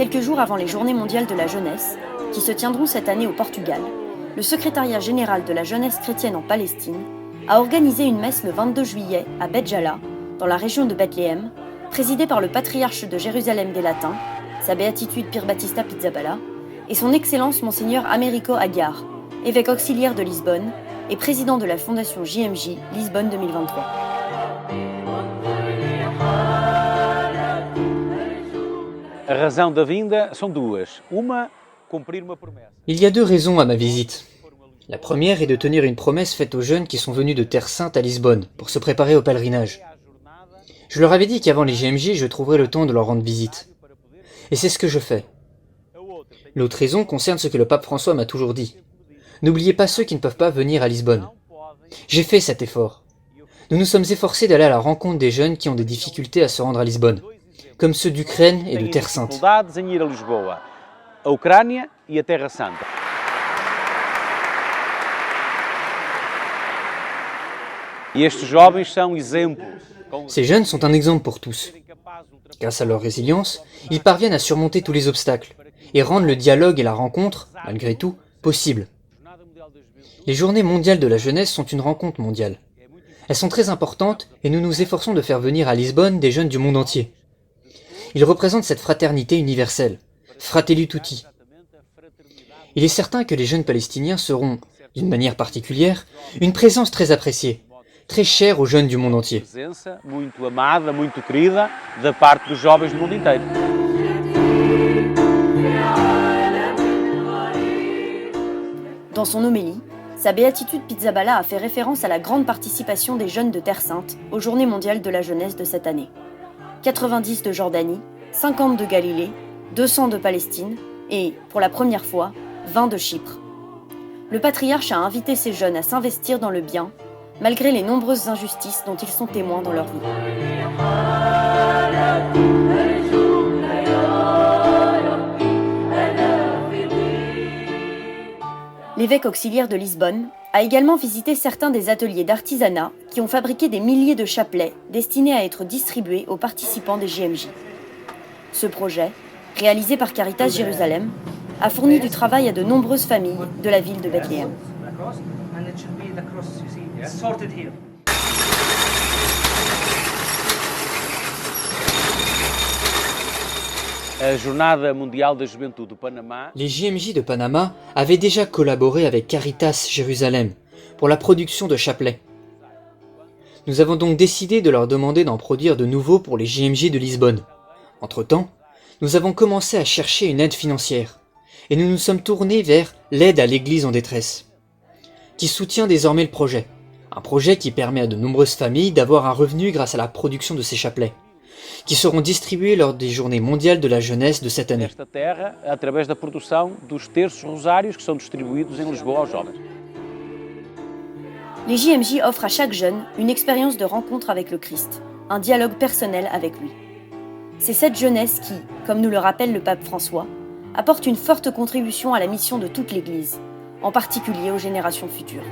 quelques jours avant les Journées mondiales de la jeunesse, qui se tiendront cette année au Portugal, le secrétariat général de la jeunesse chrétienne en Palestine a organisé une messe le 22 juillet à Bet Jala, dans la région de Bethléem, présidée par le patriarche de Jérusalem des Latins, sa béatitude Pier Battista Pizzaballa, et son Excellence Monseigneur Américo Aguiar, évêque auxiliaire de Lisbonne et président de la fondation JMJ Lisbonne 2023. Il y a deux raisons à ma visite. La première est de tenir une promesse faite aux jeunes qui sont venus de Terre Sainte à Lisbonne pour se préparer au pèlerinage. Je leur avais dit qu'avant les JMJ, je trouverais le temps de leur rendre visite. Et c'est ce que je fais. L'autre raison concerne ce que le pape François m'a toujours dit. N'oubliez pas ceux qui ne peuvent pas venir à Lisbonne. J'ai fait cet effort. Nous nous sommes efforcés d'aller à la rencontre des jeunes qui ont des difficultés à se rendre à Lisbonne, comme ceux d'Ukraine et de Terre Sainte. Ces jeunes sont un exemple pour tous. Grâce à leur résilience, ils parviennent à surmonter tous les obstacles et rendent le dialogue et la rencontre, malgré tout, possible. Les Journées mondiales de la jeunesse sont une rencontre mondiale. Elles sont très importantes et nous nous efforçons de faire venir à Lisbonne des jeunes du monde entier. Ils représentent cette fraternité universelle, Fratelli Tutti. Il est certain que les jeunes palestiniens seront, d'une manière particulière, une présence très appréciée, très chère aux jeunes du monde entier. Dans son homélie, sa béatitude Pizzaballa a fait référence à la grande participation des jeunes de Terre Sainte aux Journées mondiales de la jeunesse de cette année. 90 de Jordanie, 50 de Galilée, 200 de Palestine et, pour la première fois, 20 de Chypre. Le patriarche a invité ces jeunes à s'investir dans le bien, malgré les nombreuses injustices dont ils sont témoins dans leur vie. L'évêque auxiliaire de Lisbonne a également visité certains des ateliers d'artisanat qui ont fabriqué des milliers de chapelets destinés à être distribués aux participants des JMJ. Ce projet, réalisé par Caritas Jérusalem, a fourni du travail à de nombreuses familles de la ville de Bethléem. Les JMJ de Panama avaient déjà collaboré avec Caritas Jérusalem pour la production de chapelets. Nous avons donc décidé de leur demander d'en produire de nouveaux pour les JMJ de Lisbonne. Entre-temps, nous avons commencé à chercher une aide financière et nous nous sommes tournés vers l'aide à l'Église en détresse, qui soutient désormais le projet. Un projet qui permet à de nombreuses familles d'avoir un revenu grâce à la production de ces chapelets, qui seront distribués lors des Journées mondiales de la jeunesse de cette année. Les JMJ offrent à chaque jeune une expérience de rencontre avec le Christ, un dialogue personnel avec lui. C'est cette jeunesse qui, comme nous le rappelle le pape François, apporte une forte contribution à la mission de toute l'Église, en particulier aux générations futures.